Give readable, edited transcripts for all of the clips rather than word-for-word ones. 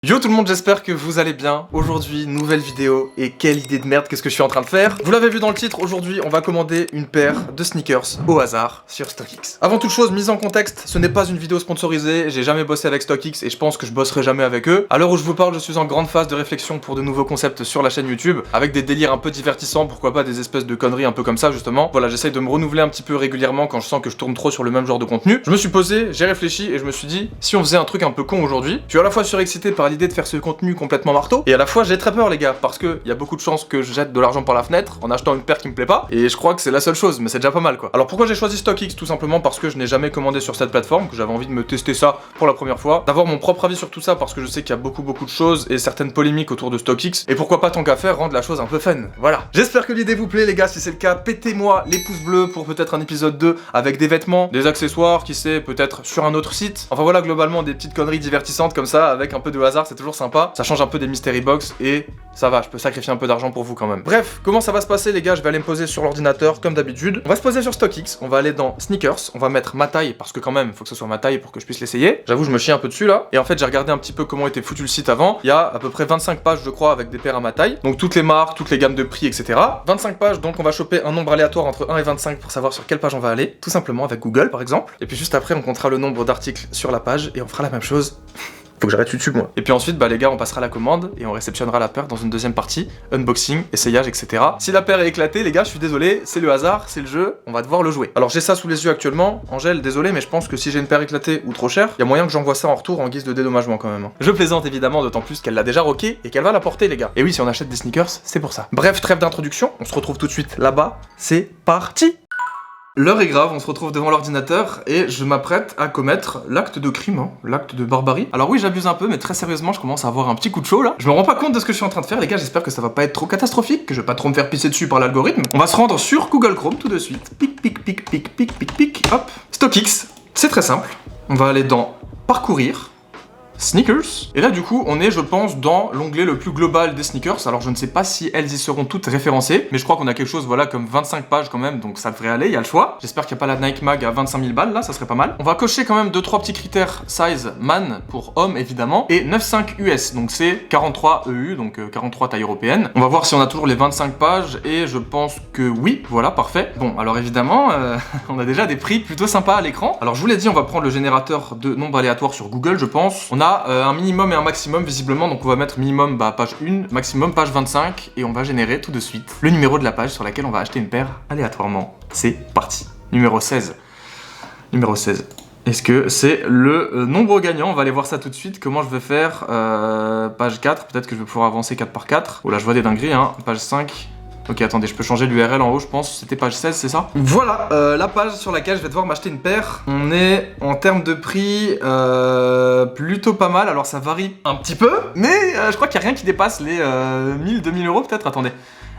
Yo tout le monde, j'espère que vous allez bien. Aujourd'hui, nouvelle vidéo, et quelle idée de merde, qu'est-ce que je suis en train de faire? Vous l'avez vu dans le titre, aujourd'hui on va commander une paire de sneakers au hasard sur StockX. Avant toute chose, mise en contexte, ce n'est pas une vidéo sponsorisée, j'ai jamais bossé avec StockX et je pense que je bosserai jamais avec eux. À l'heure où je vous parle, je suis en grande phase de réflexion pour de nouveaux concepts sur la chaîne YouTube, avec des délires un peu divertissants, pourquoi pas des espèces de conneries un peu comme ça justement. Voilà, j'essaye de me renouveler un petit peu régulièrement quand je sens que je tourne trop sur le même genre de contenu. Je me suis posé, j'ai réfléchi et je me suis dit, si on faisait un truc un peu con aujourd'hui, je suis à la fois surexcité par l'idée de faire ce contenu complètement marteau, et à la fois j'ai très peur les gars, parce que y a beaucoup de chances que je jette de l'argent par la fenêtre en achetant une paire qui me plaît pas, et je crois que c'est la seule chose, mais c'est déjà pas mal quoi. Alors pourquoi j'ai choisi StockX? Tout simplement parce que je n'ai jamais commandé sur cette plateforme, que j'avais envie de me tester ça pour la première fois, d'avoir mon propre avis sur tout ça parce que je sais qu'il y a beaucoup de choses et certaines polémiques autour de StockX, et pourquoi pas tant qu'à faire rendre la chose un peu fun. Voilà. J'espère que l'idée vous plaît les gars, si c'est le cas, pétez-moi les pouces bleus pour peut-être un épisode 2 avec des vêtements, des accessoires, qui sait, peut-être sur un autre site. Enfin voilà, globalement des petites conneries divertissantes comme ça, avec un peu de hasard, c'est toujours sympa. Ça change un peu des mystery box et ça va, je peux sacrifier un peu d'argent pour vous quand même. Bref, comment ça va se passer les gars? Je vais aller me poser sur l'ordinateur comme d'habitude. On va se poser sur StockX, on va aller dans sneakers, on va mettre ma taille parce que quand même, il faut que ce soit ma taille pour que je puisse l'essayer. J'avoue, je me chie un peu dessus là. Et en fait, j'ai regardé un petit peu comment était foutu le site avant. Il y a à peu près 25 pages je crois avec des paires à ma taille. Donc toutes les marques, toutes les gammes de prix, etc. 25 pages, donc on va choper un nombre aléatoire entre 1 et 25 pour savoir sur quelle page on va aller. Tout simplement avec Google par exemple. Et puis juste après, on comptera le nombre d'articles sur la page et on fera la même chose. Faut que j'arrête YouTube moi. Et puis ensuite, bah les gars, on passera la commande et on réceptionnera la paire dans une deuxième partie, unboxing, essayage, etc. Si la paire est éclatée, les gars, je suis désolé, c'est le hasard, c'est le jeu, on va devoir le jouer. Alors j'ai ça sous les yeux actuellement, Angèle, désolé, mais je pense que si j'ai une paire éclatée ou trop chère, il y a moyen que j'envoie ça en retour en guise de dédommagement quand même. Je plaisante évidemment, d'autant plus qu'elle l'a déjà rocké et qu'elle va la porter les gars. Et oui, si on achète des sneakers, c'est pour ça. Bref, trêve d'introduction, on se retrouve tout de suite là-bas, c'est parti. L'heure est grave, on se retrouve devant l'ordinateur et je m'apprête à commettre l'acte de crime, hein, l'acte de barbarie. Alors oui, j'abuse un peu, mais très sérieusement, je commence à avoir un petit coup de chaud là. Je me rends pas compte de ce que je suis en train de faire, les gars, j'espère que ça va pas être trop catastrophique, que je vais pas trop me faire pisser dessus par l'algorithme. On va se rendre sur Google Chrome tout de suite. Pic, pic, pic, pic, pic, pic, pic, hop. StockX, c'est très simple. On va aller dans Parcourir. Sneakers. Et là du coup on est je pense dans l'onglet le plus global des sneakers. Alors je ne sais pas si elles y seront toutes référencées, mais je crois qu'on a quelque chose voilà comme 25 pages quand même, donc ça devrait aller, il y a le choix. J'espère qu'il n'y a pas la Nike Mag à 25 000 balles là, ça serait pas mal. On va cocher quand même 2-3 petits critères size man pour homme évidemment, et 9,5 US, donc c'est 43 EU, donc 43 taille européenne. On va voir si on a toujours les 25 pages et je pense que oui, voilà, parfait. Bon alors évidemment on a déjà des prix plutôt sympas à l'écran. Alors je vous l'ai dit, on va prendre le générateur de nombres aléatoires sur Google je pense. On a un minimum et un maximum visiblement, donc on va mettre minimum page 1, maximum page 25 et on va générer tout de suite le numéro de la page sur laquelle on va acheter une paire aléatoirement. C'est parti. Numéro 16. Numéro 16. Est-ce que c'est le nombre gagnant? On va aller voir ça tout de suite. Comment je vais faire page 4, peut-être que je vais pouvoir avancer 4 par 4. Oh là je vois des dingueries hein. Page 5. Ok, attendez, je peux changer l'URL en haut, je pense. C'était page 16, c'est ça? Voilà, la page sur laquelle je vais devoir m'acheter une paire. On est en termes de prix plutôt pas mal. Alors ça varie un petit peu, mais je crois qu'il n'y a rien qui dépasse les 1000-2000 euros peut-être. Attendez.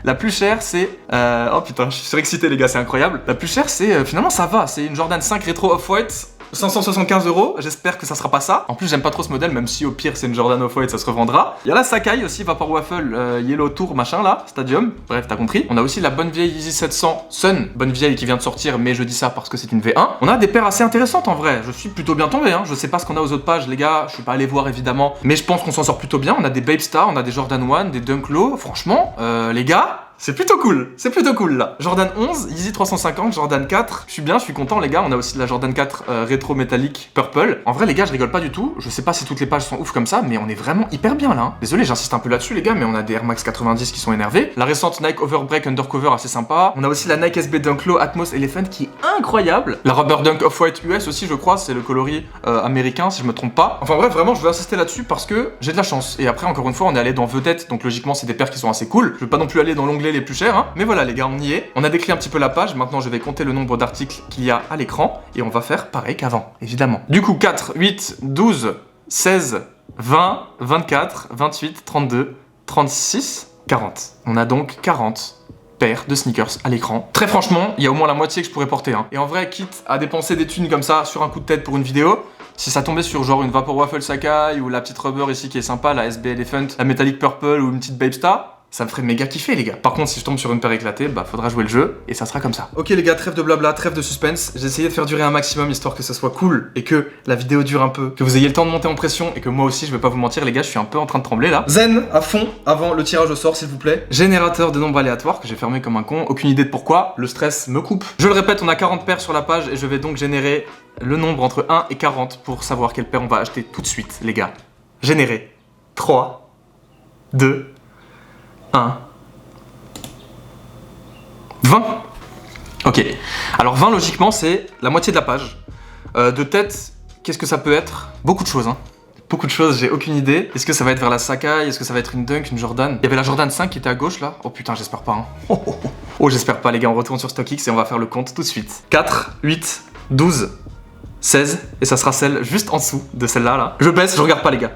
La plus chère c'est... Oh putain, je suis surexcité les gars, c'est incroyable. La plus chère c'est... finalement ça va, c'est une Jordan 5 Retro Off-White. 575 euros, j'espère que ça sera pas ça. En plus j'aime pas trop ce modèle, même si au pire c'est une Jordan Off-White, ça se revendra. Il y a la Sakai aussi, Vapor Waffle Yellow Tour machin là, Stadium, bref t'as compris. On a aussi la bonne vieille Yeezy 700 Sun, bonne vieille qui vient de sortir, mais je dis ça parce que c'est une V1. On a des paires assez intéressantes en vrai, je suis plutôt bien tombé hein. Je sais pas ce qu'on a aux autres pages les gars, je suis pas allé voir évidemment, mais je pense qu'on s'en sort plutôt bien. On a des Babe Star, on a des Jordan 1, des Dunk Low, franchement les gars, c'est plutôt cool là. Jordan 11, Yeezy 350, Jordan 4, je suis bien, je suis content les gars. On a aussi de la Jordan 4 rétro métallique purple. En vrai les gars je rigole pas du tout, je sais pas si toutes les pages sont ouf comme ça, mais on est vraiment hyper bien là hein. Désolé j'insiste un peu là-dessus les gars, mais on a des Air Max 90 qui sont énervés. La récente Nike Overbreak Undercover assez sympa. On a aussi la Nike SB Dunk Low Atmos Elephant qui est incroyable. La Rubber Dunk Off-White US aussi je crois, c'est le coloris américain si je me trompe pas. Enfin bref vraiment je veux insister là-dessus parce que j'ai de la chance. Et après encore une fois on est allé dans Vedette, donc logiquement c'est des paires qui sont assez cool. Je veux pas non plus aller dans l'onglet les plus chers hein. Mais voilà les gars, on y est. On a décrit un petit peu la page, maintenant je vais compter le nombre d'articles qu'il y a à l'écran et on va faire pareil qu'avant, évidemment. Du coup 4, 8, 12, 16, 20, 24, 28, 32, 36, 40. On a donc 40 paires de sneakers à l'écran. Très franchement, il y a au moins la moitié que je pourrais porter hein. Et en vrai, quitte à dépenser des thunes comme ça sur un coup de tête pour une vidéo, si ça tombait sur genre une Vapor Waffle Sakai ou la petite Rubber ici qui est sympa, la SB Elephant, la Metallic Purple ou une petite Babe Star, Ça me ferait méga kiffer les gars. Par contre si je tombe sur une paire éclatée, bah faudra jouer le jeu et ça sera comme ça. Ok les gars, trêve de blabla, trêve de suspense. J'ai essayé de faire durer un maximum histoire que ça soit cool et que la vidéo dure un peu, que vous ayez le temps de monter en pression et que moi aussi je vais pas vous mentir les gars, je suis un peu en train de trembler là. Zen à fond avant le tirage au sort s'il vous plaît. Générateur de nombres aléatoires que j'ai fermé comme un con, aucune idée de pourquoi, le stress me coupe. Je le répète, on a 40 paires sur la page et je vais donc générer le nombre entre 1 et 40 pour savoir quelle paire on va acheter tout de suite les gars. Générer 3, 2, 1... 20. Ok. Alors 20 logiquement c'est la moitié de la page. De tête, qu'est-ce que ça peut être? Beaucoup de choses hein. Beaucoup de choses, j'ai aucune idée. Est-ce que ça va être vers la Sakai? Est-ce que ça va être une Dunk, une Jordan? Il y avait la Jordan 5 qui était à gauche là. Oh putain, j'espère pas hein. Oh j'espère pas les gars, on retourne sur StockX et on va faire le compte tout de suite. 4, 8, 12, 16. Et ça sera celle juste en dessous de celle-là là. Je baisse, je regarde pas les gars.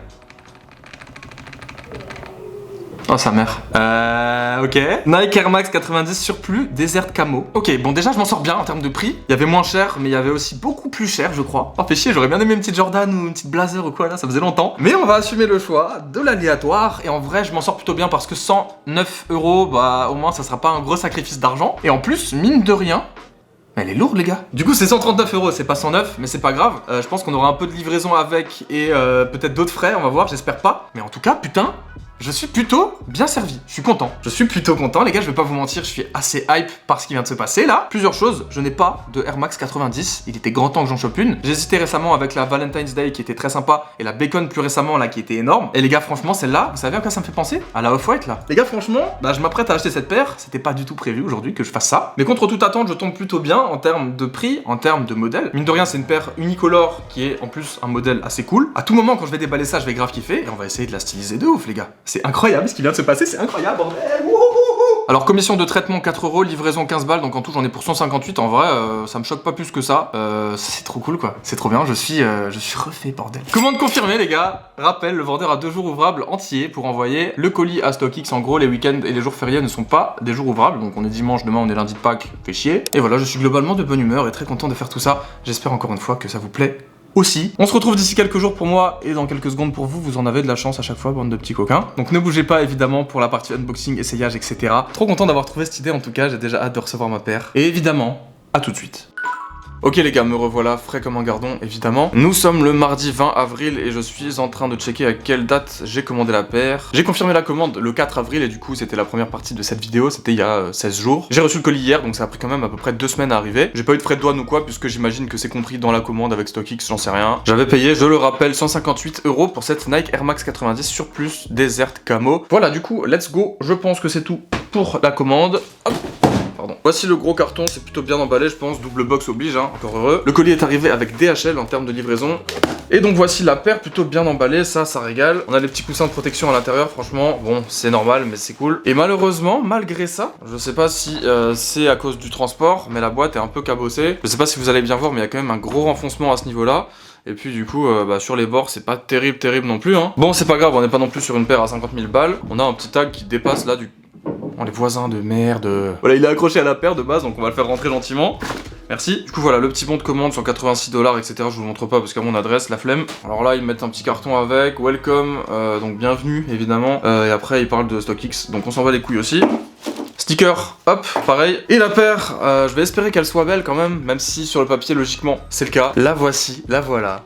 Oh sa mère. Ok. Nike Air Max 90 surplus, Desert Camo. Ok, bon déjà je m'en sors bien en termes de prix. Il y avait moins cher, mais il y avait aussi beaucoup plus cher je crois. Oh fait chier, j'aurais bien aimé une petite Jordan ou une petite Blazer ou quoi là, ça faisait longtemps. Mais on va assumer le choix de l'aléatoire. Et en vrai je m'en sors plutôt bien parce que 109 €, bah au moins ça sera pas un gros sacrifice d'argent. Et en plus, mine de rien, elle est lourde les gars. Du coup c'est 139 €, c'est pas 109, mais c'est pas grave. Je pense qu'on aura un peu de livraison avec et peut-être d'autres frais, on va voir, j'espère pas. Mais en tout cas, putain, je suis plutôt bien servi, je suis content. Je suis plutôt content, les gars, je vais pas vous mentir, je suis assez hype par ce qui vient de se passer là. Plusieurs choses, je n'ai pas de Air Max 90, il était grand temps que j'en chope une. J'ai hésité récemment avec la Valentine's Day qui était très sympa et la Bacon plus récemment là qui était énorme. Et les gars, franchement, celle-là, vous savez à quoi ça me fait penser? À la Off-White là. Les gars, franchement, bah je m'apprête à acheter cette paire, c'était pas du tout prévu aujourd'hui que je fasse ça. Mais contre toute attente, je tombe plutôt bien en termes de prix, en termes de modèle. Mine de rien, c'est une paire unicolore qui est en plus un modèle assez cool. À tout moment, quand je vais déballer ça, je vais grave kiffer et on va essayer de la styliser de ouf, les gars. C'est incroyable ce qui vient de se passer, c'est incroyable, bordel. Alors commission de traitement 4 €, livraison 15 balles, donc en tout j'en ai pour 158. En vrai, ça me choque pas plus que ça. C'est trop cool quoi, c'est trop bien. Je suis refait, bordel. Commande confirmée les gars. Rappel, le vendeur a 2 jours ouvrables entiers pour envoyer le colis à StockX. En gros, les week-ends et les jours fériés ne sont pas des jours ouvrables. Donc on est dimanche, demain on est lundi de Pâques, fait chier. Et voilà, je suis globalement de bonne humeur et très content de faire tout ça. J'espère encore une fois que ça vous plaît aussi. On se retrouve d'ici quelques jours pour moi et dans quelques secondes pour vous. Vous en avez de la chance à chaque fois, bande de petits coquins. Donc ne bougez pas évidemment pour la partie unboxing, essayage, etc. Trop content d'avoir trouvé cette idée en tout cas. J'ai déjà hâte de recevoir ma paire. Et évidemment, à tout de suite. Ok les gars, me revoilà, frais comme un gardon, évidemment. Nous sommes le mardi 20 avril et je suis en train de checker à quelle date j'ai commandé la paire. J'ai confirmé la commande le 4 avril et du coup c'était la première partie de cette vidéo, c'était il y a 16 jours. J'ai reçu le colis hier, donc ça a pris quand même à peu près 2 semaines à arriver. J'ai pas eu de frais de douane ou quoi, puisque j'imagine que c'est compris dans la commande avec StockX, j'en sais rien. J'avais payé, je le rappelle, 158 € pour cette Nike Air Max 90 surplus Desert Camo. Voilà, du coup, let's go. Je pense que c'est tout pour la commande. Hop. Pardon. Voici le gros carton, c'est plutôt bien emballé je pense, double box oblige, hein, encore heureux. Le colis est arrivé avec DHL en termes de livraison. Et donc voici la paire plutôt bien emballée, ça régale. On a les petits coussins de protection à l'intérieur, franchement, bon, c'est normal, mais c'est cool. Et malheureusement, malgré ça, je sais pas si c'est à cause du transport, mais la boîte est un peu cabossée. Je sais pas si vous allez bien voir, mais il y a quand même un gros renfoncement à ce niveau-là. Et puis du coup, sur les bords, c'est pas terrible non plus, hein. Bon, c'est pas grave, on n'est pas non plus sur une paire à 50 000 balles. On a un petit tag qui dépasse là du... Oh, les voisins de merde. Voilà, il est accroché à la paire de base, donc on va le faire rentrer gentiment. Merci. Du coup, voilà, le petit bon de commande, 186 $, etc. Je vous montre pas parce qu'à mon adresse, la flemme. Alors là, ils mettent un petit carton avec, welcome, donc bienvenue, évidemment. Et après, ils parlent de StockX, donc on s'en va les couilles aussi. Sticker, hop, pareil. Et la paire, je vais espérer qu'elle soit belle quand même si sur le papier, logiquement, c'est le cas. La voici, la voilà.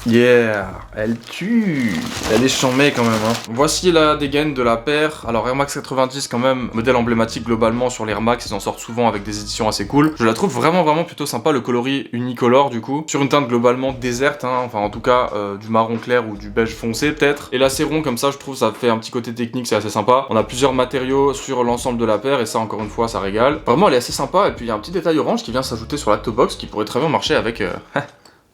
Yeah, elle tue. Elle est chambée quand même, hein. Voici la dégaine de la paire. Alors Air Max 90 quand même, modèle emblématique globalement sur les Air Max, ils en sortent souvent avec des éditions assez cool. Je la trouve vraiment plutôt sympa, le coloris unicolore du coup. Sur une teinte globalement déserte, hein, enfin en tout cas du marron clair ou du beige foncé peut-être. Et là c'est rond comme ça, je trouve ça fait un petit côté technique, c'est assez sympa. On a plusieurs matériaux sur l'ensemble de la paire et ça encore une fois ça régale. Vraiment elle est assez sympa et puis il y a un petit détail orange qui vient s'ajouter sur la toe box qui pourrait très bien marcher avec...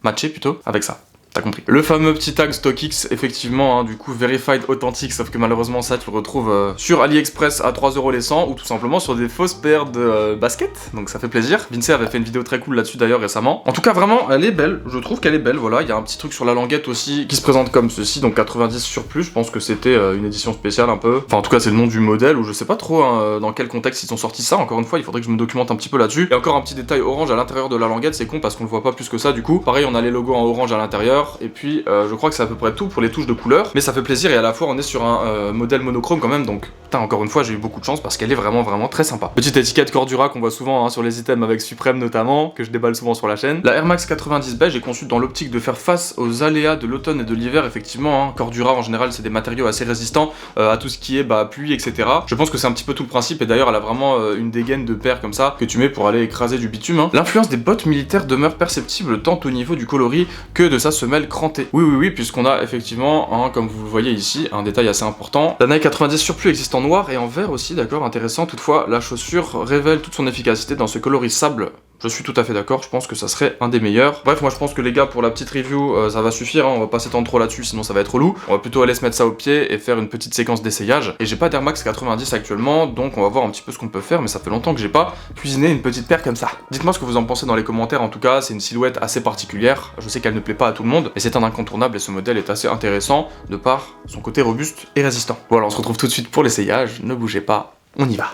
matcher plutôt avec ça. T'as compris. Le fameux petit tag StockX, effectivement, hein, du coup, verified authentique, sauf que malheureusement, ça, tu le retrouves sur AliExpress à 3 € les 100, ou tout simplement sur des fausses paires de baskets, donc ça fait plaisir. Vinci avait fait une vidéo très cool là-dessus d'ailleurs récemment. En tout cas, vraiment, elle est belle, je trouve qu'elle est belle, voilà. Il y a un petit truc sur la languette aussi qui se présente comme ceci, donc 90 surplus, je pense que c'était une édition spéciale un peu. Enfin, en tout cas, c'est le nom du modèle, ou je sais pas trop hein, dans quel contexte ils ont sorti ça, encore une fois, il faudrait que je me documente un petit peu là-dessus. Et encore un petit détail orange à l'intérieur de la languette, c'est con parce qu'on le voit pas plus que ça du coup. Pareil, on a les logos en orange à l'intérieur. couleurs. Et puis je crois que c'est à peu près tout pour les touches de couleurs. Mais ça fait plaisir et à la fois on est sur un modèle monochrome quand même. Donc putain, encore une fois j'ai eu beaucoup de chance parce qu'elle est vraiment très sympa. Petite étiquette Cordura qu'on voit souvent sur les items avec Supreme notamment, que je déballe souvent sur la chaîne. La Air Max 90 beige est conçue dans l'optique de faire face aux aléas de l'automne et de l'hiver. Effectivement, Cordura en général c'est des matériaux assez résistants à tout ce qui est pluie, etc. Je pense que c'est un petit peu tout le principe et d'ailleurs elle a vraiment une dégaine de paire comme ça que tu mets pour aller écraser du bitume. L'influence des bottes militaires demeure perceptible tant au niveau du coloris que de sa semelle crantée. Oui, puisqu'on a effectivement, comme vous le voyez ici, un détail assez important. La Nike 90 surplus existe en noir et en vert aussi, d'accord, intéressant. Toutefois, la chaussure révèle toute son efficacité dans ce coloris sable. Je suis tout à fait d'accord, je pense que ça serait un des meilleurs. Bref, moi je pense que les gars, pour la petite review, ça va suffire, on va pas s'étendre trop là-dessus, sinon ça va être relou. On va plutôt aller se mettre ça au pied et faire une petite séquence d'essayage. Et j'ai pas d'Air Max 90 actuellement, donc on va voir un petit peu ce qu'on peut faire, mais ça fait longtemps que j'ai pas cuisiné une petite paire comme ça. Dites-moi ce que vous en pensez dans les commentaires, en tout cas, c'est une silhouette assez particulière. Je sais qu'elle ne plaît pas à tout le monde, mais c'est un incontournable et ce modèle est assez intéressant de par son côté robuste et résistant. Voilà, on se retrouve tout de suite pour l'essayage, ne bougez pas, on y va.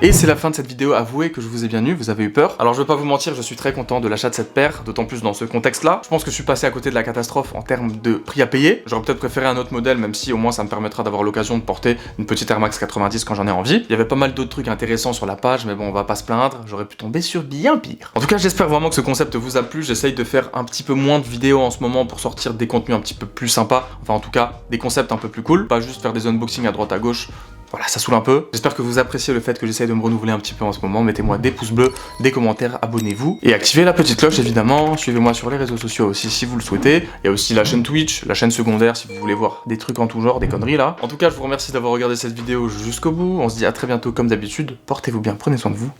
Et c'est la fin de cette vidéo, avouez que je vous ai bien eu, vous avez eu peur. Alors je vais pas vous mentir, je suis très content de l'achat de cette paire, d'autant plus dans ce contexte-là. Je pense que je suis passé à côté de la catastrophe en termes de prix à payer. J'aurais peut-être préféré un autre modèle, même si au moins ça me permettra d'avoir l'occasion de porter une petite Air Max 90 quand j'en ai envie. Il y avait pas mal d'autres trucs intéressants sur la page, mais bon, on va pas se plaindre, j'aurais pu tomber sur bien pire. En tout cas, j'espère vraiment que ce concept vous a plu. J'essaye de faire un petit peu moins de vidéos en ce moment pour sortir des contenus un petit peu plus sympas. Enfin, en tout cas, des concepts un peu plus cool. Pas juste faire des unboxings à droite à gauche. Voilà, ça saoule un peu. J'espère que vous appréciez le fait que j'essaye de me renouveler un petit peu en ce moment. Mettez-moi des pouces bleus, des commentaires, abonnez-vous. Et activez la petite cloche évidemment. Suivez-moi sur les réseaux sociaux aussi si vous le souhaitez. Il y a aussi la chaîne Twitch, la chaîne secondaire si vous voulez voir des trucs en tout genre, des conneries là. En tout cas, je vous remercie d'avoir regardé cette vidéo jusqu'au bout. On se dit à très bientôt comme d'habitude. Portez-vous bien, prenez soin de vous.